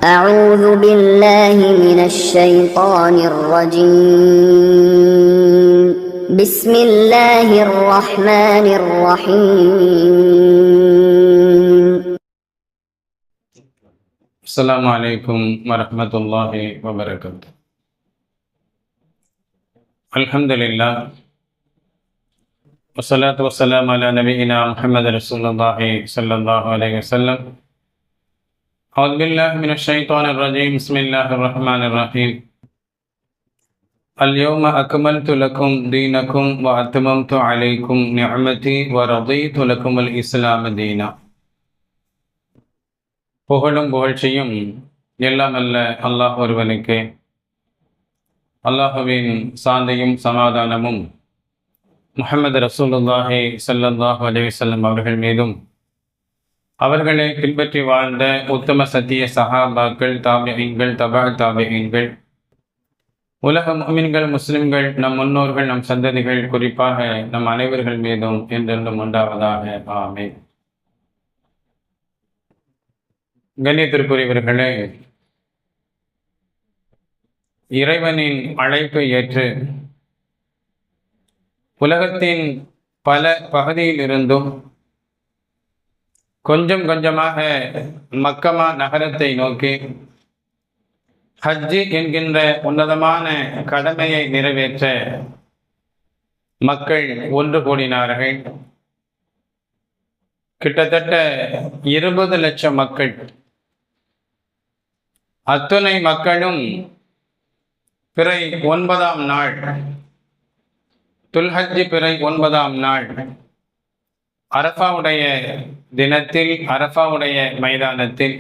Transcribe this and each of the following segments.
أعوذ بالله من الشيطان الرجيم بسم الله الرحمن الرحيم. السلام عليكم ورحمة الله وبركاته. الحمد لله والصلاة والسلام على نبينا محمد رسول الله صلى الله عليه وسلم. أعوذ بالله من الشيطان الرجيم. بسم الله الرحمن الرحيم. اليوم أكملت لكم دينكم وأتممت عليكم نعمتي ورضيت لكم الإسلام دينا. புகழும் புகழ்ச்சியும் எல்லாம் அல்ல அல்லாஹ் ஒருவனுக்கே. அல்லாஹுவின் சாந்தியும் சமாதானமும் முஹம்மது ரசூலுல்லாஹி ஸல்லல்லாஹு அலைஹி வஸல்லம் அவர்கள் மீதும், அவர்களை பின்பற்றி வாழ்ந்த உத்தம சத்திய சஹாபாக்கள், தாபிஈன்கள், தபா தாபிஈன்கள், உலக முஃமின்கள், முஸ்லிம்கள், நம் முன்னோர்கள், நம் சந்ததிகள், குறிப்பாக நம் அனைவர்கள் மீதும் என்றென்றும் உண்டாவதாக. ஆமீன். கண்ணியத்திற்குரியவர்களே, இறைவனின் அழைப்பை ஏற்று உலகத்தின் பல பகுதியில் இருந்தும் கொஞ்சம் கொஞ்சமாக மக்கமா நகரத்தை நோக்கி ஹஜ்ஜி என்கின்ற உன்னதமான கடமையை நிறைவேற்ற மக்கள் ஒன்று கூடினார்கள். கிட்டத்தட்ட 20 லட்சம் மக்கள். அத்துணை மக்களும் பிறை 9ஆம் நாள், துல்ஹஜ் பிறை 9ஆம் நாள், அரஃபாவுடைய தினத்தில், அரஃபாவுடைய மைதானத்தில்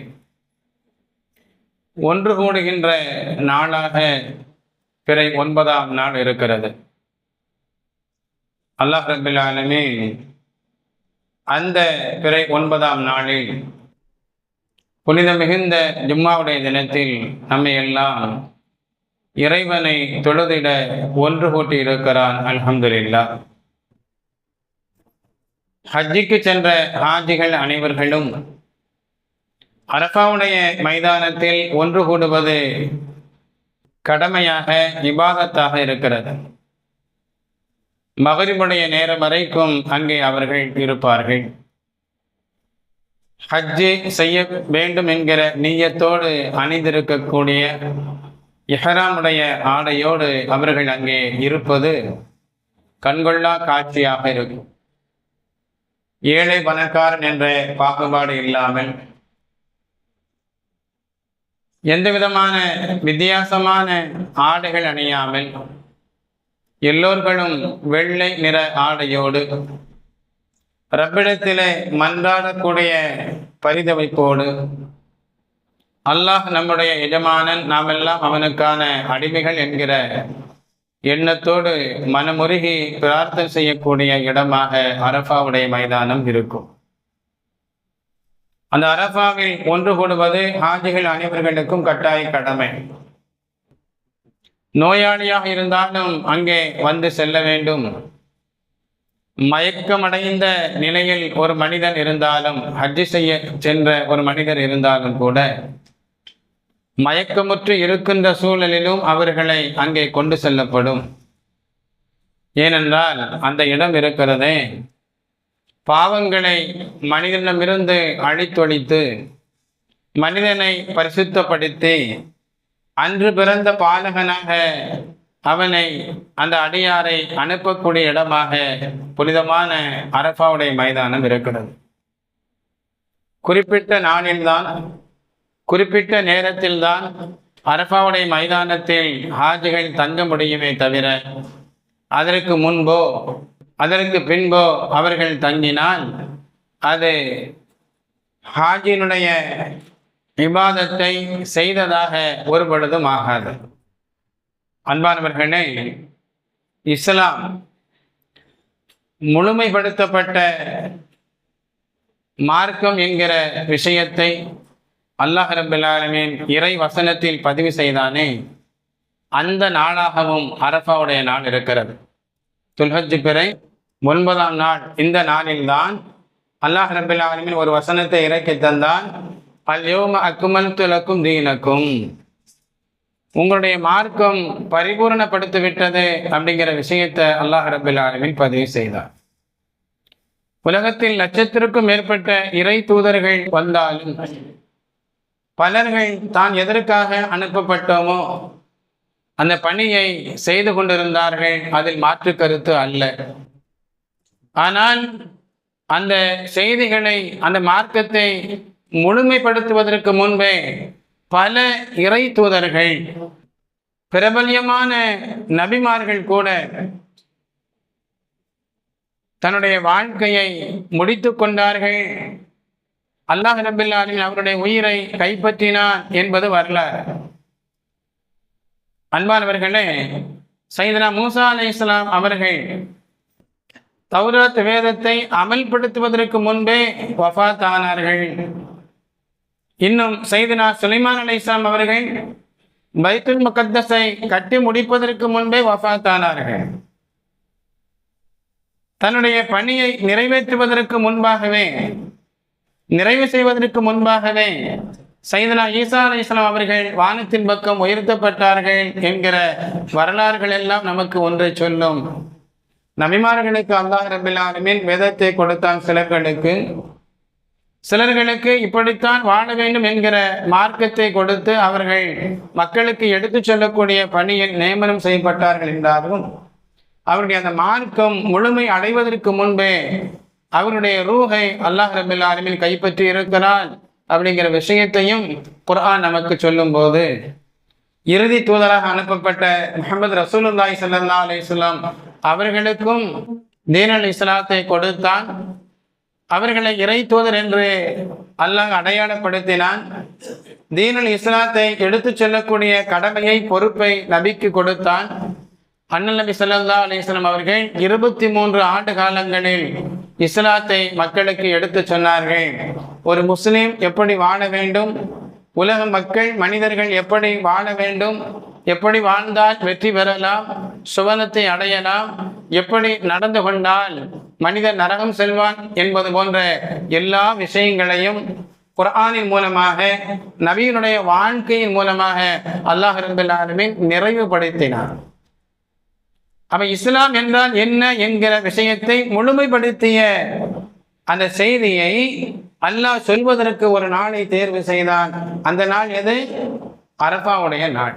ஒன்று கூடுகின்ற நாளாக பிறை 9ஆம் நாள் இருக்கிறது. அல்லாஹ் ரப்பில் ஆலமீன் அந்த பிறை 9ஆம் நாளில், புனித மிகுந்த ஜும்மாவுடைய தினத்தில் நம்மை எல்லாம் இறைவனை தொழுதிட ஒன்று கூட்டி இருக்கிறான். அல்ஹம்துலில்லாஹ். ஹஜ்ஜிக்கு சென்ற ஹாஜிகள் அனைவர்களும் அரஃபாவுடைய மைதானத்தில் ஒன்று கூடுவது கடமையாக, இபாதத்தாக இருக்கிறது. மகரிபுடைய நேரம் வரைக்கும் அங்கே அவர்கள் இருப்பார்கள். ஹஜ்ஜி செய்ய வேண்டும் என்கிற நிய்யத்தோடு அணிந்திருக்கக்கூடிய இஹ்ராமுடைய ஆடையோடு அவர்கள் அங்கே இருப்பது கண்கொள்ளா காட்சியாக இருக்கும். ஏழை பணக்காரன் என்ற பாகுபாடு இல்லாமல், எந்த விதமான வித்தியாசமான ஆடைகள் அணியாமல், எல்லோர்களும் வெள்ளை நிற ஆடையோடு ரப்பிடத்திலே மன்றாடக்கூடிய பரிதவிப்போடு, அல்லாஹ் நம்முடைய எஜமானன், நாம் எல்லாம் அவனுக்கான அடிமைகள் என்கிற எண்ணத்தோடு மனமுருகி பிரார்த்தனை செய்யக்கூடிய இடமாக அரஃபாவுடைய மைதானம் இருக்கும். அந்த அரஃபாவில் ஒன்று கூடுவது ஹாஜிகள் அனைவர்களுக்கும் கட்டாய கடமை. நோயாளியாக இருந்தாலும் அங்கே வந்து செல்ல வேண்டும். மயக்கமடைந்த நிலையில் ஒரு மனிதன் இருந்தாலும், ஹஜ்ஜி செய்ய சென்ற ஒரு மனிதர் இருந்தாலும் கூட, மயக்கமுற்று இருக்கின்ற சூழலிலும் அவர்களை அங்கே கொண்டு செல்லப்படும். ஏனென்றால் அந்த இடம் இருக்கிறதே, பாவங்களை மனிதனிடமிருந்து அழித்தொழித்து மனிதனை பரிசுத்தப்படுத்தி அன்று பிறந்த பாலகனாக அவனை, அந்த அடியாரை அனுப்பக்கூடிய இடமாக புனிதமான அரஃபாவுடைய மைதானம் இருக்கிறது. குறிப்பிட்ட நாளில்தான், குறிப்பிட்ட நேரத்தில்தான் அரஃபாவுடைய மைதானத்தில் ஹாஜிகள் தங்க முடியுமே தவிர, அதற்கு முன்போ அதற்கு பின்போ அவர்கள் தங்கினால் அது ஹாஜினுடைய இபாதத்தை செய்ததாக ஒரு பொழுதும் ஆகாது. அன்பானவர்களே, இஸ்லாம் முழுமைப்படுத்தப்பட்ட மார்க்கம் என்கிற விஷயத்தை அல்லாஹ் ரப்பில் ஆலமீன் இறை வசனத்தில் பதிவு செய்தானே, அந்த நாளாகவும் அரஃபாவுடைய நாள் இருக்கிறது. துல்ஹஜ் பிறை 9ஆம் நாள். இந்த நாளில்தான் அல்லாஹ் ரப்பில் ஆலமீன் ஒரு வசனத்தை இறக்கி தந்தான். அல்யௌம அக்மல்து லக்கும் தீனக்கும், உங்களுடைய மார்க்கம் பரிபூரணப்படுத்தி விட்டது அப்படிங்கிற விஷயத்தை அல்லாஹ் ரப்பல் ஆலமீன் பதிவு செய்தார். உலகத்தில் லட்சத்திற்கும் மேற்பட்ட இறை தூதர்கள் வந்தாலும் பலர்கள் தான் எதற்காக அனுப்பப்பட்டோமோ அந்த பணியை செய்து கொண்டிருந்தார்கள், அதில் மாற்று கருத்து அல்ல. ஆனால் அந்த செய்திகளை, அந்த மார்க்கத்தை முழுமைப்படுத்துவதற்கு முன்பே பல இறை தூதர்கள், பிரபல்யமான நபிமார்கள் கூட தன்னுடைய வாழ்க்கையை முடித்து கொண்டார்கள். அல்லாஹ் ரப்பல் ஆலமீன் அவருடைய உயிரை கைப்பற்றினான் என்பது வரலாறு. அன்பானவர்களே, சையதுனா மூசா அலைஹிஸ்ஸலாம் அவர்கள் தௌராத் வேதத்தை அமல்படுத்துவதற்கு முன்பே வஃபாத் ஆனார்கள். இன்னும் சையதுனா சுலைமான் அலைஹிஸ்ஸலாம் அவர்கள் பைத்துல் முகத்தஸை கட்டி முடிப்பதற்கு முன்பே வஃபாத் ஆனார்கள். தன்னுடைய பணியை நிறைவேற்றுவதற்கு முன்பாகவே, நிறைவு செய்வதற்கு முன்பாகவே சையதுனா ஈசா அலைஹிஸ்ஸலாம் அவர்கள் வானத்தின் பக்கம் உயர்த்தப்பட்டார்கள் என்கிற வரலாறுகள் எல்லாம் நமக்கு ஒன்றை சொல்லும். நபிமார்களுக்கு அல்லாஹ் ரப்பல் ஆலமீன் வேதத்தை கொடுத்தான். சிலர்களுக்கு இப்படித்தான் வாழ வேண்டும் என்கிற மார்க்கத்தை கொடுத்து அவர்கள் மக்களுக்கு எடுத்து சொல்லக்கூடிய பணியில் நியமனம் செய்யப்பட்டார்கள் என்றாலும் அவருடைய அந்த மார்க்கம் முழுமை அடைவதற்கு முன்பே அவருடைய ரூஹை அல்லாஹ் ரப்பல் ஆலமீன் கைப்பற்றி இருக்கிறான் அப்படிங்கிற விஷயத்தையும் குர்ஆன் நமக்கு சொல்லும் போது, இறுதி தூதராக அனுப்பப்பட்ட முஹம்மது ரசூலுல்லாஹி ஸல்லல்லாஹு அலைஹி வஸல்லம் அவர்களுக்கும் தீனுல் இஸ்லாத்தை கொடுத்தான். அவர்களை இறை தூதர் என்று அல்லாஹ் அடையாளப்படுத்தினான். தீனுல் இஸ்லாத்தை எடுத்து சொல்லக்கூடிய கடமையை, பொறுப்பை நபிக்கு கொடுத்தான். அண்ணல் நபி ஸல்லல்லாஹு அலைஹி வஸல்லம் அவர்கள் 23 ஆண்டு காலங்களில் இஸ்லாத்தை மக்களுக்கு எடுத்து சொன்னார்கள். ஒரு முஸ்லிம் எப்படி வாழ வேண்டும், உலக மக்கள், மனிதர்கள் எப்படி வாழ வேண்டும், எப்படி வாழ்ந்தால் வெற்றி பெறலாம், சுவனத்தை அடையலாம், எப்படி நடந்து கொண்டால் மனிதன் நரகம் செல்வான் என்பது போன்ற எல்லா விஷயங்களையும் குர்ஆனின் மூலமாக, நபியினுடைய வாழ்க்கையின் மூலமாக அல்லாஹ் ரப்பல் ஆலமீன் நிறைவுபடுத்தினார். அப்ப இஸ்லாம் என்றால் என்ன என்கிற விஷயத்தை முழுமைப்படுத்திய அந்த செய்தியை அல்லாஹ் சொல்வதற்கு ஒரு நாளை தேர்வு செய்தான். அந்த நாள் எது? அரஃபாவுடைய நாள்.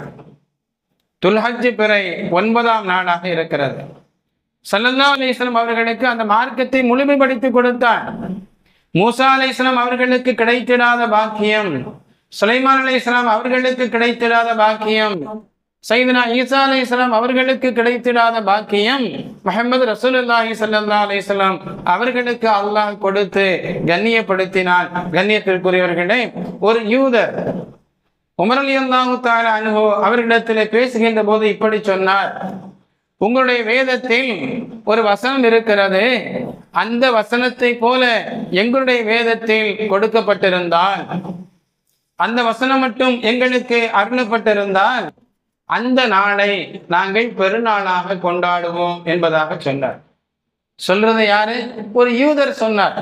துல்ஹஜ் பிறை 9ஆம் நாளாக இருக்கிறது. ஸல்லல்லாஹு அலைஹி வஸல்லம் அவர்களுக்கு அந்த மார்க்கத்தை முழுமைப்படுத்தி கொடுத்தார். மூசா அலைஹிஸ்ஸலாம் அவர்களுக்கு கிடைத்திடாத பாக்கியம், சுலைமான் அலைஹிஸ்ஸலாம் அவர்களுக்கு கிடைத்திடாத பாக்கியம், சையதுனா ஈசா அலைஹிஸ்ஸலாம் அவர்களுக்கு கிடைத்திடாத பாக்கியம் முஹம்மது ரசூலுல்லாஹி ஸல்லல்லாஹு அலைஹி வஸல்லம் அவர்களுக்கு அல்லாஹ் கொடுத்து கண்ணியப்படுத்தினான். கண்ணியத்திற்குரியவர்களே, ஒரு யூதர் உமர் ரலியல்லாஹு தஆலா அன்ஹு அவர்களிடத்தில் பேசுகின்ற போது இப்படி சொன்னார்: உங்களுடைய வேதத்தில் ஒரு வசனம் இருக்கிறது, அந்த வசனத்தை போல எங்களுடைய வேதத்தில் கொடுக்கப்பட்டிருந்தால், அந்த வசனம் மட்டும் எங்களுக்கு அருளப்பட்டிருந்தால் அந்த நாளை நாங்கள் பெருநாளாக கொண்டாடுவோம் என்பதாக சொன்னார். சொல்றது யாரு? ஒரு யூதர் சொன்னார்.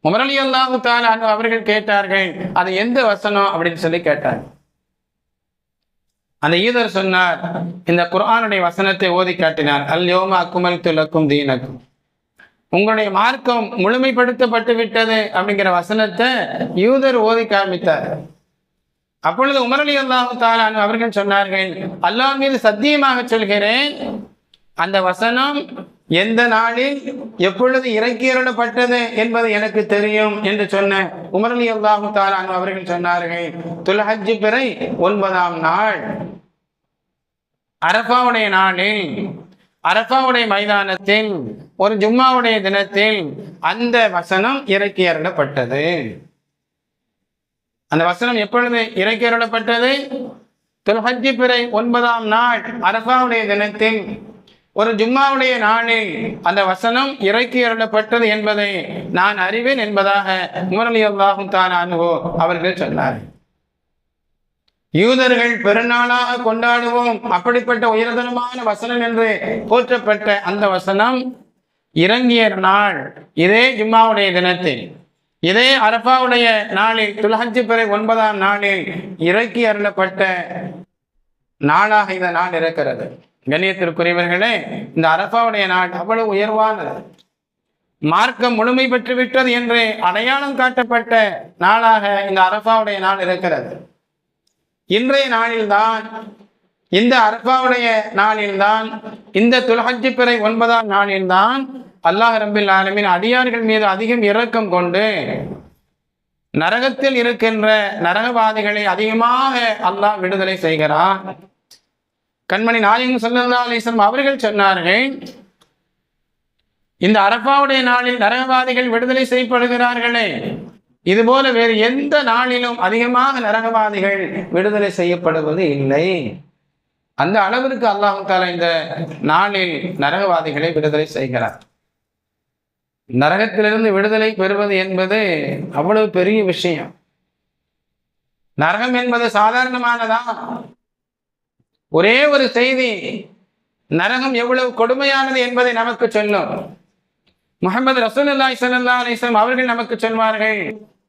உமர் ரலியல்லாஹு தஆலா அன்ஹு அவர்கள் கேட்டார்கள், அது எந்த வசனம் அப்படின்னு சொல்லி கேட்டார். அந்த யூதர் சொன்னார், இந்த குர்ஆனுடைய வசனத்தை ஓதி காட்டினார். அல்யௌம அக்மல்து லக்கும் தீனக்கும், உங்களுடைய மார்க்கம் முழுமைப்படுத்தப்பட்டு விட்டது அப்படிங்கிற வசனத்தை யூதர் ஓதி காமித்தார். அப்பொழுது உமர் ரலியல்லாஹு தஆலா அன்ஹு அவர்கள் சொன்னார்கள், அல்லாஹ் மீது சத்தியமாக சொல்கிறேன், அந்த வசனம் எந்த நாளில் எப்பொழுது இறக்கியருளப்பட்டது என்பது எனக்கு தெரியும் என்று சொன்ன உமர் ரலியல்லாஹு தஆலா அன்ஹு அவர்கள் சொன்னார்கள், துல்ஹஜ் பிறை 9ஆம் நாள் அரஃபாவுடைய நாளில், அரஃபாவுடைய மைதானத்தில், ஒரு ஜும்மாவுடைய தினத்தில் அந்த வசனம் இறக்கியருளப்பட்டது. அந்த வசனம் எப்பொழுது இறக்கியருளப்பட்டது? துல்ஹஜ் பிறை 9ஆம் நாள் அரஃபாவுடைய தினத்தில், ஒரு ஜும்மாவுடைய நாளில் அந்த வசனம் இறக்கியருளப்பட்டது என்பதை நான் அறிவேன் என்பதாக உமர் ரலியல்லாஹு தஆலா அன்ஹு அவர்கள் சொன்னார். யூதர்கள் பெருநாளாக கொண்டாடுவோம், அப்படிப்பட்ட உயர்தரமான வசனம் என்று போற்றப்பட்ட அந்த வசனம் இறங்கிய நாள் இதே ஜும்மாவுடைய தினத்தில், இதே அரஃபாவுடைய நாளில் துல்ஹஜ் பிறை 9ஆம் நாளில் இறக்கி அருளப்பட்ட நாளாக இந்த நாள் இருக்கிறது. கண்ணியத்திற்குரியவர்களே, இந்த அரஃபாவுடைய நாள் அவ்வளவு உயர்வானது, மார்க்கம் முழுமை பெற்றுவிட்டது என்று அடையாளம் காட்டப்பட்ட நாளாக இந்த அரஃபாவுடைய நாள் இருக்கிறது. இன்றைய நாளில்தான், இந்த அரஃபாவுடைய நாளில்தான், இந்த துல்ஹஜ் பிறை 9ஆம் நாளில்தான் அல்லாஹ் ரப்பில் ஆலமீன் அடியார்கள் மீது அதிகம் இரக்கம் கொண்டு நரகத்தில் இருக்கின்ற நரகவாதிகளை அதிகமாக அல்லாஹ் விடுதலை செய்கிறான். கண்மணி நாயகம் ஸல்லல்லாஹு அலைஹி வஸல்லம் அவர்கள் சொன்னார்கள், இந்த அரஃபாவுடைய நாளில் நரகவாதிகள் விடுதலை செய்யப்படுகிறார்களே, இதுபோல வேறு எந்த நாளிலும் அதிகமாக நரகவாதிகள் விடுதலை செய்யப்படுவது இல்லை. அந்த அளவிற்கு அல்லாஹ் தஆலா இந்த நாளில் நரகவாதிகளை விடுதலை செய்கிறார். நரகத்திலிருந்து விடுதலை பெறுவது என்பது அவ்வளவு பெரிய விஷயம். நரகம் என்பது சாதாரணமானதா? ஒரே ஒரு செய்தி நரகம் எவ்வளவு கொடுமையானது என்பதை நமக்கு சொல்லும். முஹம்மது ரசூலுல்லாஹி ஸல்லல்லாஹு அலைஹி வஸல்லம் அவர்கள் நமக்கு சொல்வார்கள்,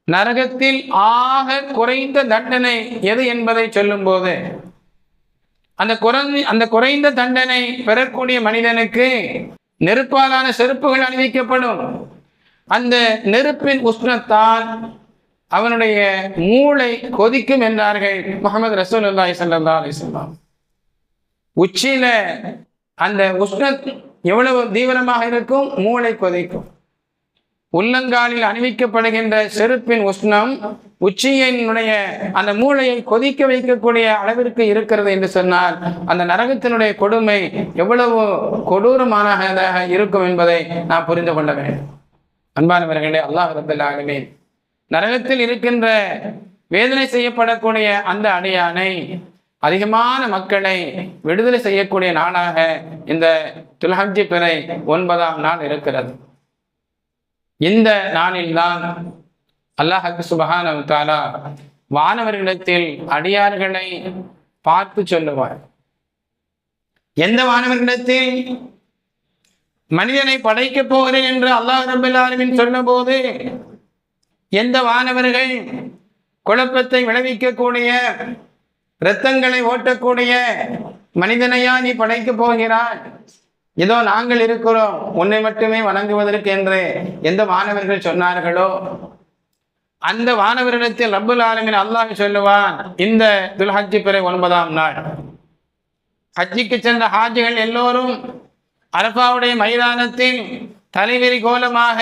நரகத்தில் ஆக குறைந்த தண்டனை எது என்பதை சொல்லும் போது, அந்த குறைந்த தண்டனை பெறக்கூடிய மனிதனுக்கு நெருப்பாலான செருப்புகள் அணிவிக்கப்படும். அந்த நெருப்பின் உஷ்ணத்தால் அவனுடைய மூளை கொதிக்கும் என்றார்கள் முஹம்மது ரசூலுல்லாஹி ஸல்லல்லாஹு அலைஹி வஸல்லம். உச்சியில அந்த உஷ்ணம் எவ்வளவு தீவிரமாக இருக்கும், மூளை கொதிக்கும். உள்ளங்காலில் அணிவிக்கப்படுகின்ற செருப்பின் உஷ்ணம் உச்சியினுடைய அந்த மூளையை கொதிக்க வைக்கக்கூடிய அளவிற்கு இருக்கிறது என்று சொன்னால், அந்த நரகத்தினுடைய கொடுமை எவ்வளவு கொடூரமானதாக இருக்கும் என்பதை நாம் புரிந்து கொள்ள வேண்டும். அன்பானவர்களே, அல்லாஹ் ரப்பல் ஆலமீன் நரகத்தில் இருக்கின்ற வேதனை செய்யப்படக்கூடிய அந்த அடியானை அதிகமான மக்களை விடுதலை செய்யக்கூடிய நாளாக இந்த துல்ஹஜ் பிறை 9ஆம் நாள் இருக்கிறது. இந்த நாளில்தான் அல்லாஹ் சுப்ஹானஹு வ தஆலா வானவர்களிடத்தில் அடியார்களை பார்த்து சொல்லுவார். எந்த வானவர்களிடத்தில்? மனிதனை படைக்கப் போகிறேன் என்று அல்லாஹ் ரப்பல் ஆலமீன் சொன்னபோது, எந்த வானவர்கள் குழப்பத்தை விளைவிக்கக்கூடிய, இரத்தங்களை ஓட்டக்கூடிய மனிதனையா நீ படைக்கப் போகிறாய்? இதோ நாங்கள் இருக்கிறோம் உன்னை மட்டுமே வணங்குவதற்கு என்று எந்த வானவர்கள் சொன்னார்களோ, அந்த வானவரிடத்தில் ரப்பல் ஆலமீன் அல்லாஹ் சொல்லுவான், இந்த துல்ஹஜ் பிறை 9ஆம் நாள் ஹஜ்ஜிக்கு சென்ற ஹாஜிகள் எல்லோரும் அரஃபாவுடைய மைதானத்தில் தலைவிரி கோலமாக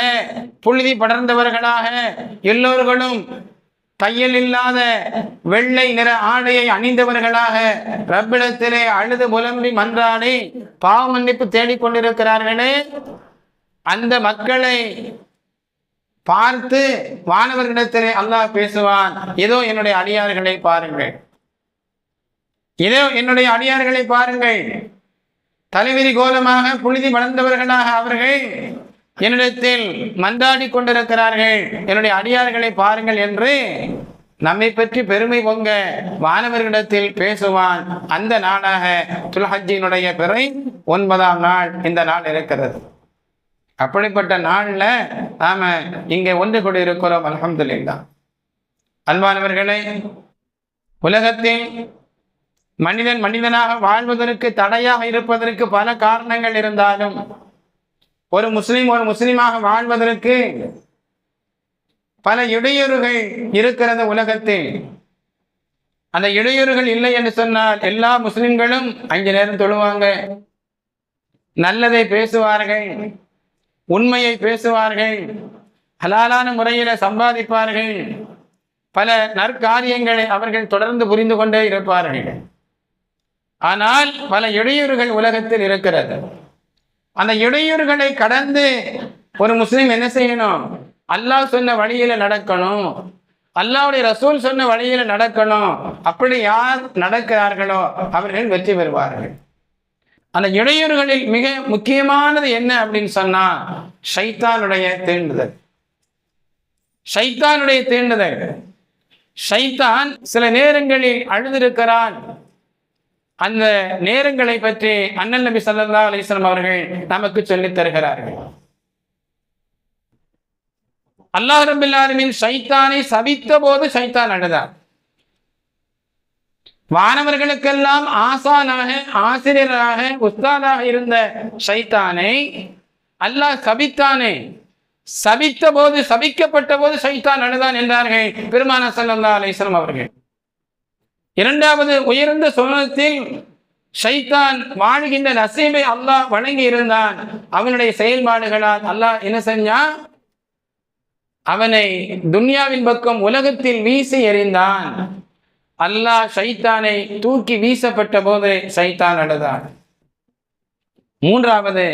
புழுதி படர்ந்தவர்களாக எல்லோர்களும் தையல் இல்லாத வெள்ளை நிற ஆடையை அணிந்தவர்களாக ரப்பிடத்திலே அழுது புலம்பி மன்றாடி பாவ மன்னிப்பு தேடிக்கொண்டிருக்கிறார்களே, அந்த மக்களை பார்த்து வானவர்களிடத்திலே அல்லாஹ் பேசுவான், இதோ என்னுடைய அடியார்களை பாருங்கள், இதோ என்னுடைய அடியார்களை பாருங்கள், தலைவிரி கோலமாக புழுதி படர்ந்தவர்களாக அவர்கள் என்னிடத்தில் மன்றாடி கொண்டிருக்கிறார்கள், என்னுடைய அடியார்களை பாருங்கள் என்று நம்மை பற்றி பெருமை பொங்க வானவர்களிடத்தில் பேசுவான். அந்த நாளாக துல்ஹஜ்ஜினுடைய பிறை 9ஆம் நாள் இந்த நாள் இருக்கிறது. அப்படிப்பட்ட நாள்ல நாம இங்கே ஒன்று கூட இருக்கிறோம். அல்ஹம்துலில்லாஹ். அன்பானவர்களே, உலகத்தில் மனிதன் மனிதனாக வாழ்வதற்கு தடையாக இருப்பதற்கு பல காரணங்கள் இருந்தாலும், ஒரு முஸ்லிமாக வாழ்வதற்கு பல இடையூறுகள் இருக்கிறது உலகத்தில். அந்த இடையூறுகள் இல்லை என்று சொன்னால் எல்லா முஸ்லிம்களும் 5 நேரம் தொழுவாங்க, நல்லதை பேசுவார்கள், உண்மையை பேசுவார்கள், ஹலாலான முறையில சம்பாதிப்பார்கள், பல நற்காரியங்களை அவர்கள் தொடர்ந்து புரிந்து கொண்டே இருப்பார்கள். ஆனால் பல இடையூறுகள் உலகத்தில் இருக்கிறது. அந்த இடையூறுகளை கடந்து ஒரு முஸ்லிம் என்ன செய்யணும்? அல்லாஹ் சொன்ன வழியில நடக்கணும், அல்லாஹ்வுடைய ரசூல் சொன்ன வழியில நடக்கணும். அப்படி யார் நடக்கிறார்களோ அவர்கள் வெற்றி பெறுவார்கள். அந்த இடையூறுகளில் மிக முக்கியமானது என்ன அப்படின்னு சொன்னா, ஷைத்தானுடைய தீண்டுதல். ஷைத்தானுடைய தீண்டுதல். ஷைத்தான் சில நேரங்களில் அழுதிருக்கிறான். அந்த நேரங்களை பற்றி அண்ணல் நபி ஸல்லல்லாஹு அலைஹி வஸல்லம் அவர்கள் நமக்கு சொல்லித் தருகிறார்கள். அல்லாஹ் ரப்பல் ஆலமீன் ஷைத்தானை சபித்த போது ஷைத்தான் அழுதார். வானவர்களுக்கெல்லாம் ஆசானாக, ஆசிரியராக, உஸ்தாதாக இருந்த ஷைத்தானை அல்லாஹ் சபித்தானே, சபித்த போது, சபிக்கப்பட்ட போது ஷைத்தான் அழுதான் என்றார்கள் பெருமானார் ஸல்லல்லாஹு அலைஹி வஸல்லம் அவர்கள். இரண்டாவது, உயர்ந்த சுவனத்தில் ஷைத்தான் வாழ்கின்ற நசீபை அல்லாஹ் வழங்கி இருந்தான். அவனுடைய செயல்பாடுகளால் அல்லாஹ் என்ன செஞ்சான்? அவனை துன்யாவின் பக்கம் உலகத்தில் வீசி எறிந்தான். அல்லாஹ் ஷைத்தானை தூக்கி வீசப்பட்ட போது ஷைத்தான் அழுதான். மூன்றாவது,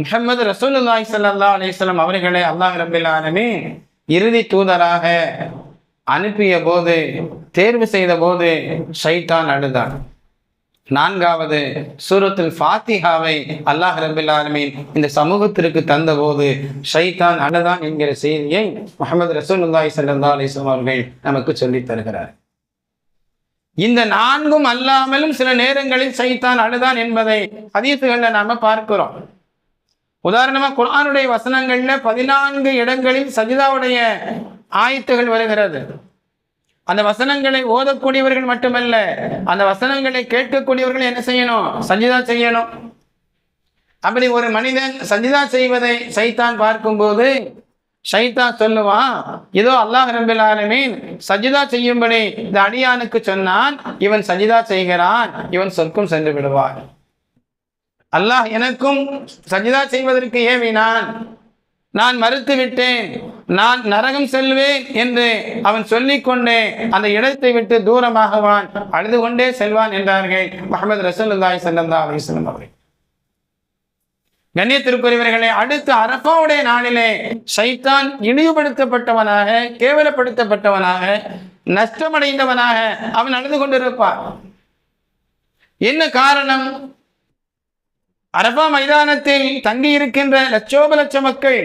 முஹம்மது ரசூலுல்லாஹி ஸல்லல்லாஹு அலைஹி வஸல்லம் அவர்களை அல்லாஹ் ரப்பல் ஆலமீன் இறுதி தூதராக அனுப்பிய போது, தேர்வு செய்த போது ஷைத்தான் அழுதான். நான்காவது, சூரத்துல் ஃபாத்திஹாவை அல்லாஹ் ரப்பல் ஆலமீன் இந்த சமூகத்திற்கு தந்த போது ஷைத்தான் அழுதான் என்கிற செய்தியை முஹம்மது ரசூலுல்லாஹி ஸல்லல்லாஹு அலைஹி வஸல்லம் அவர்கள் நமக்கு சொல்லித் தருகிறார். இந்த நான்கும் அல்லாமலும் சில நேரங்களில் ஷைத்தான் அழுதான் என்பதை ஹதீஸுகளில் நாம பார்க்கிறோம். உதாரணமா குர்ஆனுடைய வசனங்கள்ல 14 இடங்களில் சஜிதாவுடைய ஆயத்துகள் வருகிறது. அந்த வசனங்களை ஓதக்கூடியவர்கள் மட்டுமல்ல, அந்த வசனங்களை கேட்கக்கூடியவர்கள் என்ன செய்யணும்? சஜிதா செய்யணும். அப்படி ஒரு மனிதன் சஜிதா செய்வதை ஷைத்தான் பார்க்கும்போது ஷைத்தான் சொல்லுவான், இதோ அல்லாஹ் ரப்பல் ஆலமீன் சஜிதா செய்யும்படி இந்த அடியானுக்கு சொன்னான், இவன் சஜிதா செய்கிறான், இவன் சொர்க்கம் சென்று விடுவான். அல்லாஹ் எனக்கும் சஜிதா செய்வதற்கு ஏவினான், நான் மறுத்து விட்டேன், நான் நரகம் செல்வேன் என்று அவன் சொல்லிக்கொண்டே அந்த இடத்தை விட்டு தூரமாகவான், அழுது கொண்டே செல்வான் என்றார்கள் முஹம்மது ரசூலுல்லாஹி ஸல்லல்லாஹு அலைஹி வஸல்லம் அவர்கள். கண்ணியத்திற்குரியவர்களே, அடுத்து அரஃபாவுடைய நாளிலே ஷைத்தான் இழிவுபடுத்தப்பட்டவனாக, கேவலப்படுத்தப்பட்டவனாக, நஷ்டமடைந்தவனாக அவன் அழுது கொண்டிருப்பான். என்ன காரணம்? அரஃபா மைதானத்தில் தங்கி இருக்கின்ற லட்சோப லட்ச மக்கள்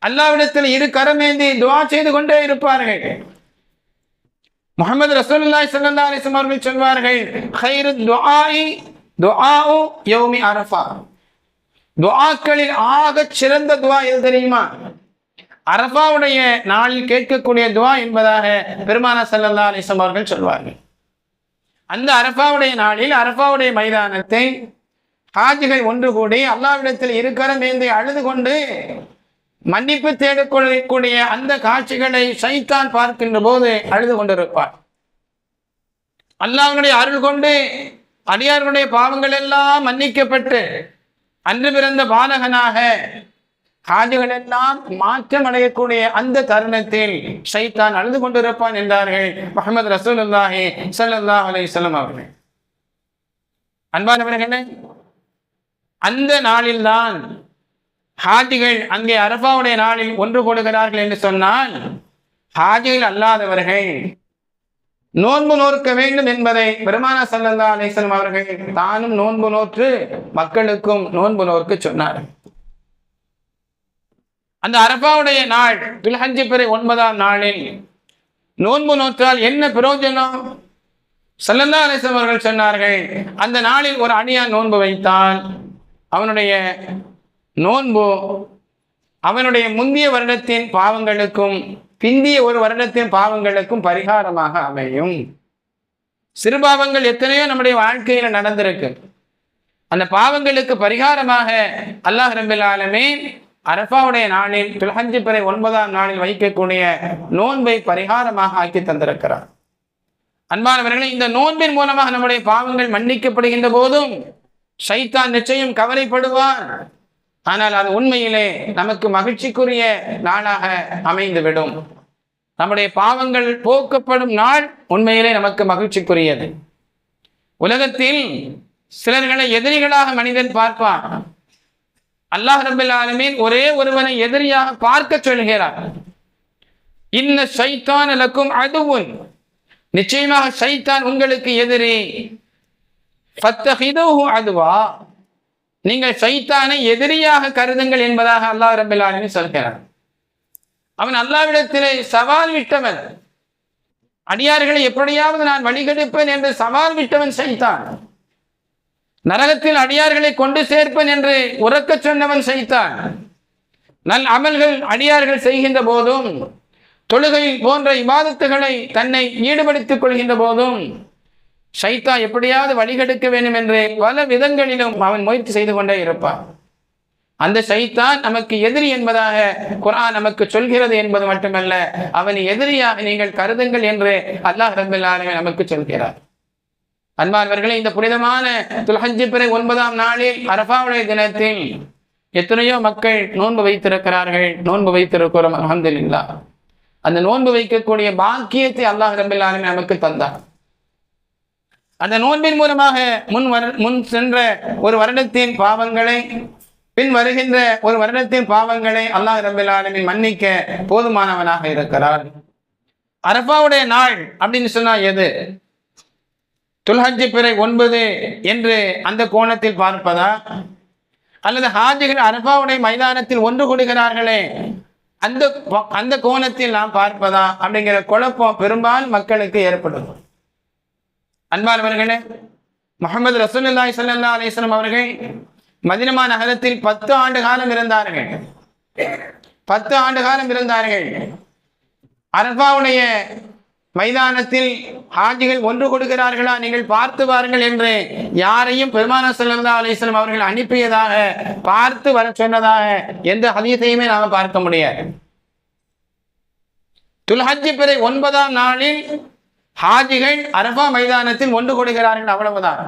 அல்லாஹ்விடத்தில் இரு கரமேந்தி துஆ செய்து கொண்டே இருப்பார்கள். முஹம்மது ரசூலுல்லாஹி ஸல்லல்லாஹு அலைஹி வஸல்லம் அவர்கள் சொல்வார்கள், கைரு துஆஇ துஆஉ யௌமி அரஃபா. துஆக்களில் ஆக சிறந்த துஆ எது தெரியுமா? அரஃபாவுடைய நாளில் கேட்கக்கூடிய துஆ என்பதாக பெருமானார் ஸல்லல்லாஹு அலைஹி வஸல்லம் அவர்கள் சொல்வார்கள். அந்த அரஃபாவுடைய நாளில் அரஃபாவுடைய மைதானத்தை ஹாஜிகள் ஒன்று கூடி அல்லாஹ்விடத்தில் இருக்கரம் ஏந்தி அழுது கொண்டு மன்னிப்பு தேடக்கூடிய அந்த காட்சிகளை ஷைத்தான் பார்க்கின்ற போது அழுது கொண்டிருப்பார். அல்லாஹ்வுடைய அருள் கொண்டு அடியார்களுடைய பாவங்கள் எல்லாம் மன்னிக்கப்பட்டு அன்று பிறந்த பாலகனாக ஹாஜிகள் எல்லாம் மாற்றம் அடையக்கூடிய அந்த தருணத்தில் ஷைத்தான் அழுது கொண்டிருப்பான் என்றார்கள் முஹம்மது ரசூலுல்லாஹி ஸல்லல்லாஹு அலைஹி வஸல்லம் அவர்கள். அன்பானவர்களே, அந்த நாளில்தான் ஹாஜிகள் அங்கே அரஃபாவுடைய நாளில் ஒன்று கூடுகிறார்கள் என்று சொன்னால், ஹாஜிகள் அல்லாதவர்கள் நோன்பு நோற்க வேண்டும் என்பதை பெருமானார் ஸல்லல்லாஹு அலைஹி வஸல்லம் அவர்கள் தானும் நோன்பு நோற்று மக்களுக்கும் நோன்பு நோற்க சொன்னார். அந்த அரஃபாவுடைய நாள் துல்ஹஜ் பிறை 9ஆம் நாளில் நோன்பு நோற்றால் என்ன பிரயோஜனம்? ஸல்லல்லாஹு அலைஹி வஸல்லம் அவர்கள் சொன்னார்கள், அந்த நாளில் ஒரு அடியான் நோன்பு வைத்தால் அவனுடைய நோன்பு அவனுடைய முந்தைய வருடத்தின் பாவங்களுக்கும் பிந்திய ஒரு வருடத்தின் பாவங்களுக்கும் பரிகாரமாக அமையும். சிறுபாவங்கள் எத்தனையோ நம்முடைய வாழ்க்கையில நடந்திருக்கு. அந்த பாவங்களுக்கு பரிகாரமாக அல்லாஹ் ரப்பல் ஆலமீன் அரஃபாவுடைய நாளில் துல்ஹஜ் பிறை 9ஆம் நாளில் வைக்கக்கூடிய நோன்பை பரிகாரமாக ஆக்கி தந்திருக்கிறார். அன்பானவர்களே, இந்த நோன்பின் மூலமாக நம்முடைய பாவங்கள் மன்னிக்கப்படுகின்ற போதும் ஷைத்தான் நிச்சயம் கவலைப்படுவான். ஆனால் அது உண்மையிலே நமக்கு மகிழ்ச்சிக்குரிய நாளாக அமைந்துவிடும். நம்முடைய பாவங்கள் போக்கப்படும் நாள் உண்மையிலே நமக்கு மகிழ்ச்சிக்குரியது. உலகத்தில் சிலர்களை எதிரிகளாக மனிதன் பார்ப்பான். அல்லாஹ் ரப்பல் ஆலமீன் ஒரே ஒருவனை எதிரியாக பார்க்க சொல்கிறார். இன்ன ஷைத்தான் லக்கும் அதுவுன், நிச்சயமாக ஷைத்தான் உங்களுக்கு எதிரி. ஃபத்தஹிதுஹு அதுவா, நீங்கள் ஷைத்தானை எதிரியாக கருதுங்கள் என்பதாக அல்லாஹ் ரப்பல் ஆலமீன் சொல்கிறார். அவன் அல்லாஹ்விடத்திலே சவால் விட்டவன். அடியார்களை எப்படியாவது நான் வழிகெடுப்பேன் என்று சவால் விட்டவன் ஷைத்தான். நரகத்தில் அடியார்களை கொண்டு சேர்ப்பேன் என்று உறக்க சொன்னவன் ஷைத்தான். நல் அமல்கள் அடியார்கள் செய்கின்ற போதும், தொழுகை போன்ற இபாதத்துகளை தன்னை ஈடுபடுத்திக் கொள்கின்ற போதும் ஷைத்தான் எப்படியாவது வழிகெடுக்க வேண்டும் என்று பல விதங்களிலும் அவன் முயற்சி செய்து கொண்டே இருப்பான். அந்த ஷைத்தான் நமக்கு எதிரி என்பதாக குர்ஆன் நமக்கு சொல்கிறது என்பது மட்டுமல்ல, அவன் எதிரியாக நீங்கள் கருதுங்கள் என்று அல்லாஹ் ரப்பல் ஆலமீன் நமக்கு சொல்கிறார். அன்பார்வர்களே, இந்த புனிதமான துல்ஹஜ் பிறை 9ஆம் நாளில் அரஃபாவுடைய தினத்தில் எத்தனையோ மக்கள் நோன்பு வைத்திருக்கிறார்கள். நோன்பு வைத்திருக்கிறோம், அல்ஹம்துலில்லாஹ். அந்த நோன்பு வைக்கக்கூடிய பாக்கியத்தை அல்லாஹ் ரப்பல் ஆலமீன் நமக்கு தந்தார். அந்த நோன்பின் மூலமாக முன் சென்ற ஒரு வருடத்தின் பாவங்களை, பின் வருகின்ற ஒரு வருடத்தின் பாவங்களை அல்லாஹ் ரப்பல் ஆலமீன் மன்னிக்க போதுமானவனாக இருக்கிறார். அரஃபாவுடைய நாள் அப்படின்னு சொன்னா எது? துல்ஹஜ் பிறை 9 என்று அந்த கோணத்தில் பார்ப்பதா, அல்லது ஹாஜிகள் அரஃபாவுடைய மைதானத்தில் ஒன்று கூடுகிறார்களே அந்த கோணத்தில் நாம் பார்ப்பதா அப்படிங்கிற குழப்பம் பெரும்பாலும் மக்களுக்கு ஏற்படும். அன்பானவர்களே, முஹம்மது ரசூலுல்லாஹி ஸல்லல்லாஹு அலைஹி வஸல்லம் அவர்கள் மதீனா நகரத்தில் 10 ஆண்டு காலம் இருந்தார்கள். 10 ஆண்டு காலம் இருந்தார்கள். அரஃபாவுடைய மைதானத்தில் ஹாஜிகள் ஒன்று கொடுக்கிறார்களா நீங்கள் பார்த்து வாருங்கள் என்று யாரையும் பெருமானார் ஸல்லல்லாஹு அலைஹி வஸல்லம் அவர்கள் அனுப்பியதாக, பார்த்து வர சொன்னதாக எந்த ஹதீஸையுமே நாம் பார்க்க முடியாது. துல்ஹஜ் பிறை 9ஆம் நாளில் ஹாஜிகள் அரஃபா மைதானத்தில் ஒன்று கொடுக்கிறார்கள், அவ்வளவுதான்.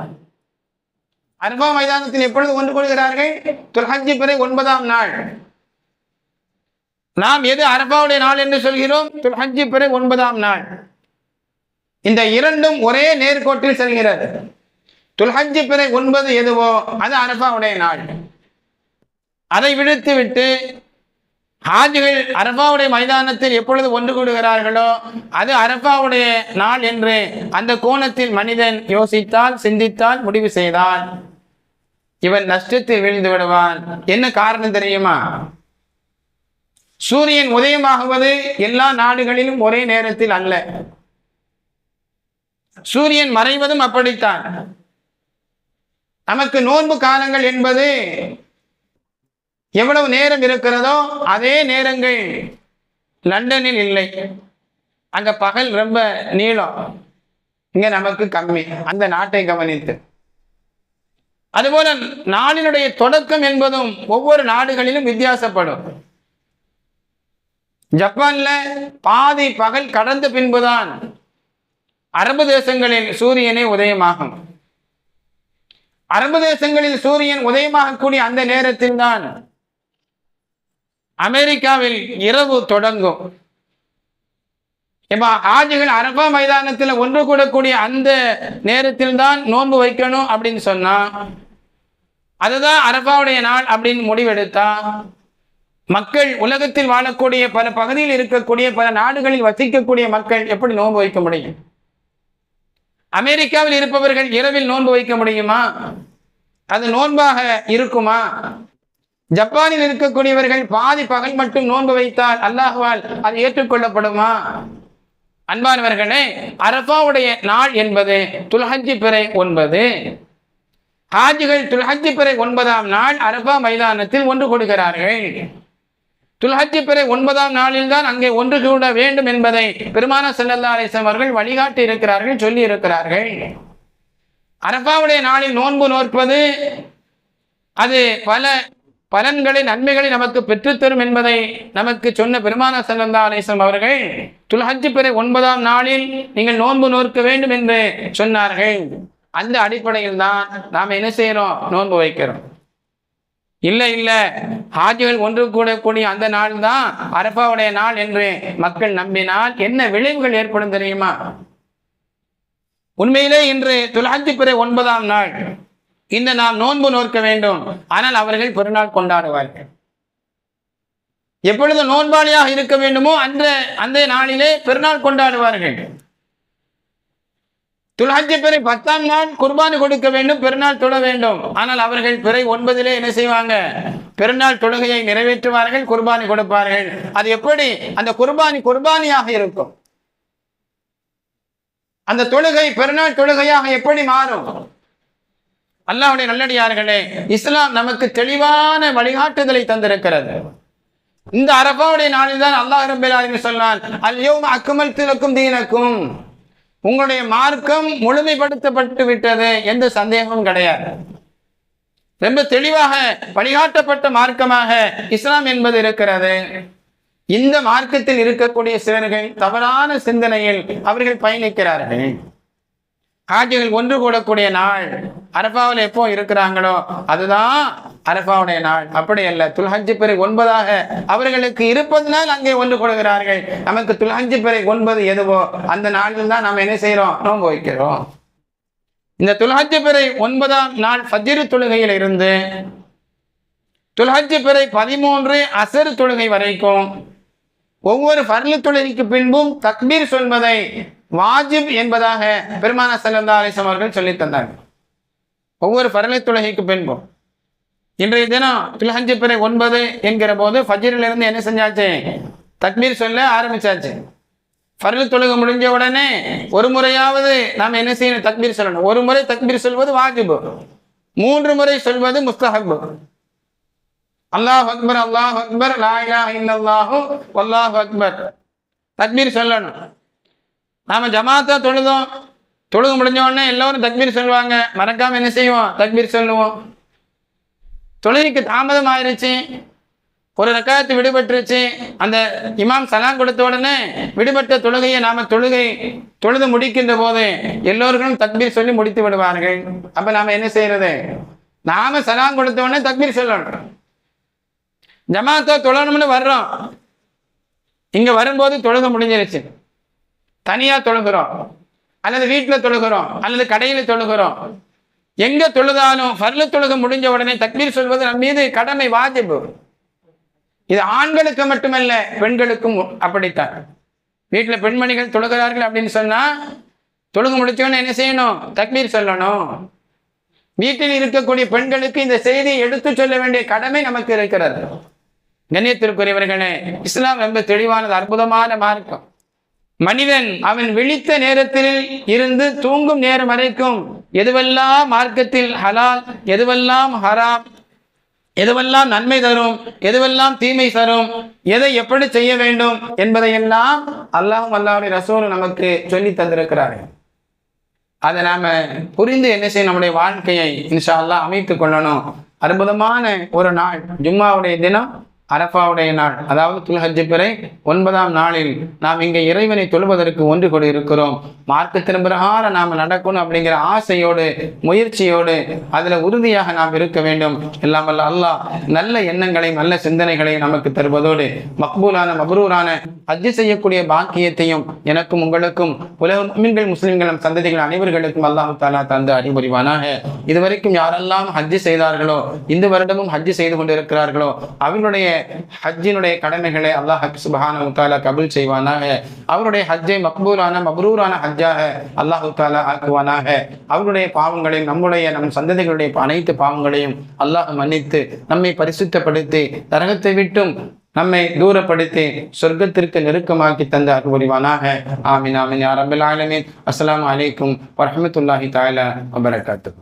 அரஃபா மைதானத்தில் எப்பொழுது ஒன்று கொள்கிறார்கள்? துல்ஹஜ் பிறை 9ஆம் நாள். நாம் எது அரஃபாவுடைய நாள் என்று சொல்கிறோம்? துல்ஹஜ் பிறை 9ஆம் நாள். இந்த இரண்டும் ஒரே நேர்கோட்டில் செல்கிறது. துல்ஹஜ் பிறை 9 எதுவோ அது அரஃபாவுடைய நாள். அதை விடுத்து விட்டு ஹாஜிகள் அரஃபாவுடைய மைதானத்தில் எப்பொழுது ஒன்று கூடுகிறார்களோ அது அரஃபாவுடைய நாள் என்று அந்த கோணத்தில் மனிதன் யோசித்தால், சிந்தித்தால், முடிவு செய்தால் இவன் நஷ்டத்தில் வீழ்ந்து விடுவான். என்ன காரணம் தெரியுமா? சூரியன் உதயமாகுவது எல்லா நாடுகளிலும் ஒரே நேரத்தில் அல்ல. சூரியன் மறைவதும் அப்படித்தான். நமக்கு நோன்பு காலங்கள் என்பது எவ்வளவு நேரம் இருக்கிறதோ அதே நேரங்கள் லண்டனில் இல்லை. அங்க பகல் ரொம்ப நீளம், இங்க நமக்கு கம்மி. அந்த நாட்டை கவனித்து அதுபோல நாளினுடைய தொடக்கம் என்பதும் ஒவ்வொரு நாடுகளிலும் வித்தியாசப்படும். ஜப்பான்ல பாதி பகல் கடந்த பின்புதான் அரபு தேசங்களில் சூரியனே உதயமாகும். அரபு தேசங்களில் சூரியன் உதயமாகக்கூடிய அந்த நேரத்தில் தான் அமெரிக்காவில் இரவு தொடங்கும். ஹாஜிகள் அரஃபா மைதானத்தில் ஒன்று கூடக்கூடிய அந்த நேரத்தில் தான் நோன்பு வைக்கணும் அப்படின்னு சொன்னா அதுதான் அரஃபாவுடைய நாள் அப்படின்னு முடிவெடுத்தா மக்கள், உலகத்தில் வாழக்கூடிய பல பகுதியில் இருக்கக்கூடிய பல நாடுகளில் வசிக்கக்கூடிய மக்கள் எப்படி நோன்பு வைக்க முடியும்? அமெரிக்காவில் இருப்பவர்கள் இரவில் நோன்பு வைக்க முடியுமா? அது நோன்பாக இருக்குமா? ஜப்பானில் இருக்கக்கூடியவர்கள் பாதி பகல் மட்டும் நோன்பு வைத்தால் அல்லாஹ்வால் அது ஏற்றுக்கொள்ளப்படுமா? அன்பானவர்களே, அரஃபாவுடைய நாள் என்பது துல்ஹஜ் பிறை 9. ஹாஜிகள் துல்ஹஜ் பிறை 9ஆம் நாள் அரஃபா மைதானத்தில் ஒன்று கொடுக்கிறார்கள். துல்ஹஜ் பிறை 9ஆம் நாளில் தான் அங்கே ஒன்று கூட வேண்டும் என்பதை பெருமானார் ஸல்லல்லாஹு அலைஹி வஸல்லம் அவர்கள் வழிகாட்டி இருக்கிறார்கள், சொல்லி இருக்கிறார்கள். அரஃபாவுடைய நாளில் நோன்பு நோற்பது அது பல பலன்களை, நன்மைகளை நமக்கு பெற்றுத்தரும் என்பதை நமக்கு சொன்ன பெருமானார் ஸல்லல்லாஹு அலைஹி வஸல்லம் அவர்கள் துல்ஹஜ் பிறை 9ஆம் நாளில் நீங்கள் நோன்பு நோக்க வேண்டும் என்று சொன்னார்கள். அந்த அடிப்படையில் தான் நாம் என்ன செய்யறோம்? நோன்பு வைக்கிறோம். இல்ல ஹாஜிகள் ஒன்று கூடக்கூடிய அந்த நாள் தான் அரஃபாவுடைய நாள் என்று மக்கள் நம்பினால் என்ன விளைவுகள் ஏற்படும் தெரியுமா? உண்மையிலே இன்று துல்ஹஜ் பிறை 9ஆம் நாள், இந்த நாம் நோன்பு நோக்க வேண்டும். ஆனால் அவர்கள் பெருநாள் கொண்டாடுவார்கள். எப்பொழுது நோன்பாளியாக இருக்க வேண்டுமோ அந்த நாளிலே பெருநாள் கொண்டாடுவார்கள். துல்ஹஜ் பிறை 10ஆம் நாள் குர்பானி கொடுக்க வேண்டும், பெருநாள் தொழ வேண்டும். ஆனால் அவர்கள் பிறை 9 என்ன செய்வாங்க? பெருநாள் தொழுகையை நிறைவேற்றுவார்கள், குர்பானி கொடுப்பார்கள். அது எப்படி அந்த குர்பானியாக இருக்கும்? அந்த தொழுகை பெருநாள் தொழுகையாக எப்படி மாறும்? அல்லாஹ்வுடைய நல்லடியார்களே, இஸ்லாம் நமக்கு தெளிவான வழிகாட்டுதலை தந்திருக்கிறது. இந்த அரபாவுடைய நாளில் தான் அல்லாஹ் ரப்பல் ஆலமீன் சொன்னான், அல் யௌம அக்மல்து லக்கும் தீனக்கும், உங்களுடைய மார்க்கம் முழுமைப்படுத்தப்பட்டு விட்டது, எந்த சந்தேகமும் கிடையாது. ரொம்ப தெளிவாக வழிகாட்டப்பட்ட மார்க்கமாக இஸ்லாம் என்பது இருக்கிறது. இந்த மார்க்கத்தில் இருக்கக்கூடிய சிலர்கள் தவறான சிந்தனையில் அவர்கள் பயணிக்கிறார்கள். ஹாஜிகள் ஒன்று கூடக்கூடிய நாள் அரபாவில் எப்போ இருக்கிறாங்களோ அதுதான் அரபாவுடைய நாள். அப்படி அல்ல, துல்ஹஜ் பிறை 9 அவர்களுக்கு இருப்பதனால் அங்கே ஒன்று கூடுகிறார்கள். நமக்கு துல்ஹஜ் பிறை 9 எதுவோ அந்த நாளில் தான் நாம் என்ன செய்யறோம், நோன்பு வைக்கிறோம். இந்த துல்ஹஜ் பிறை 9ஆம் நாள் ஃபஜ்ர் தொழுகையில் இருந்து துல்ஹஜ் பிறை 13 அசர் தொழுகை வரைக்கும் ஒவ்வொரு ஃபர்லு தொழுகைக்கு பின்பும் தக்பீர் சொல்வதை வாஜிப் என்பதாக பெருமானார் ஸல்லல்லாஹு அலைஹி வஸல்லம் அவர்கள் சொல்லி தந்தார்கள். ஒவ்வொரு ஃபர்லு தொழுகைக்கு பின்பும். இன்றைய தினம் துல்ஹஜ் பிறை 9 என்கிற போது ஃபஜ்ரிலிருந்து என்ன செஞ்சாச்சு, தக்பீர் சொல்ல ஆரம்பிச்சாச்சு. ஃபர்லு தொழுகை முடிஞ்ச உடனே ஒரு முறையாவது நாம் என்ன செய்யணும், தக்பீர் சொல்லணும். ஒரு முறை தக்பீர் சொல்வது வாஜிபு, 3 முறை சொல்வது முஸ்தஹப். அல்லாஹ் அக்பர் அல்லாஹ் அக்பர் லா இலாஹ இல்லல்லாஹு வல்லாஹு அக்பர் தக்பீர் சொல்லணும். நாம ஜமாத்தா தொழுக முடிஞ்ச உடனே எல்லோரும் தக்பீர் சொல்லுவாங்க, மறக்காம என்ன செய்வோம், தக்பீர் சொல்லுவோம். தொழுகைக்கு தாமதம் ஆயிருச்சு, ஒரு ரக்காத்து விடுபட்டுருச்சு, அந்த இமாம் சலாம் கொடுத்த உடனே விடுபட்ட தொழுகையை நாம தொழுது முடிக்கின்ற போது எல்லோருக்கும் தக்பீர் சொல்லி முடித்து விடுவார்கள். அப்ப நாம என்ன செய்யறது, நாம சலாம் கொடுத்த உடனே தக்பீர் சொல்லணும். ஜமாத்தா தொழணும்னு வர்றோம், இங்க வரும்போது தொழுக முடிஞ்சிருச்சு, தனியா தொழுகிறோம் அல்லது வீட்டில் தொழுகிறோம் அல்லது கடையில் தொழுகிறோம், எங்க தொழுதாலும் ஃபர்லு தொழுக முடிஞ்ச உடனே தக்பீர் சொல்வது நம் மீது கடமை, வாஜிபு. இது ஆண்களுக்கு மட்டுமல்ல, பெண்களுக்கும் அப்படித்தான். வீட்டில் பெண்மணிகள் தொழுகிறார்கள் அப்படின்னு சொன்னா தொழுக முடிச்சவொடனே என்ன செய்யணும், தக்பீர் சொல்லணும். வீட்டில் இருக்கக்கூடிய பெண்களுக்கு இந்த செய்தியை எடுத்து சொல்ல வேண்டிய கடமை நமக்கு இருக்கிறது. கண்ணியத்திற்குரியவர்களே, இஸ்லாம் ரொம்ப தெளிவானது, அற்புதமான மார்க்கம். மனிதன் அவன் விழித்த நேரத்தில் இருந்து தூங்கும் நேரம் வரைக்கும் எதுவெல்லாம் மார்க்கத்தில் ஹலால், எதுவெல்லாம் ஹராம், எதுவெல்லாம் நன்மை தரும், எதுவெல்லாம் தீமை தரும், எதை எப்படி செய்ய வேண்டும் என்பதையெல்லாம் அல்லாஹ்வும் அல்லாஹ்வுடைய ரசூலும் நமக்கு சொல்லி தந்திருக்கிறார்கள். அதை நாம புரிந்து என்ன செய்ய, நம்முடைய வாழ்க்கையை இன்ஷா அல்லாஹ் அமைத்துக் கொள்ளணும். அற்புதமான ஒரு நாள் ஜும்மாவுடைய தினம், அரஃபாவுடைய நாள், அதாவது துல்ஹஜ் பிறை 9ஆம் நாளில் நாம் இங்கே இறைவனை தொழுவதற்கு ஒன்று கூட இருக்கிறோம். மார்க்கத்தின் பிரகாரம் நாம் நடக்கணும் அப்படிங்கிற ஆசையோடு முயற்சியோடு அதில் உறுதியாக நாம் இருக்க வேண்டும். எல்லாம் வல்ல அல்லாஹ் நல்ல எண்ணங்களை நல்ல சிந்தனைகளை நமக்கு தருவதோடு மக்பூலான மப்ரூரான ஹஜ் செய்யக்கூடிய பாக்கியத்தையும் எனக்கும் உங்களுக்கும் உலக முஃமின்கள் முஸ்லிம்கள் சந்ததிகள் அனைவர்களுக்கும் அல்லாஹ் தஆலா தந்து அறிவுரிவானாக. இதுவரைக்கும் யாரெல்லாம் ஹஜ் செய்தார்களோ, இந்த வருடமும் ஹஜ் செய்து கொண்டிருக்கிறார்களோ, அவர்களுடைய ஹஜ்ஜினுடைய கடமைகளை அல்லாஹ் சுப்ஹானஹு வ தஆலா கபூல் செய்வானாக. அவருடைய ஹஜ்ஜை மக்பூலான மப்ரூரான ஹஜ்ஜாக அல்லாஹ் தஆலா ஆக்குவானாக. அவருடைய பாவங்களையும் நம் சந்ததிகளுடைய அனைத்து பாவங்களையும் அல்லாஹ் மன்னித்து நம்மை பரிசுத்தப்படுத்தி நரகத்தை விட்டும் நம்மை தூரப்படுத்தி சொர்க்கத்திற்கு நெருக்கமாக்கி தந்த அருள்புரிவானாக. ஆமீன் ஆமீன் யா ரப்பல் ஆலமீன். அஸ்ஸலாமு அலைக்கும் வரஹ்மத்துல்லாஹி தஆலா வ பரகாத்துஹு.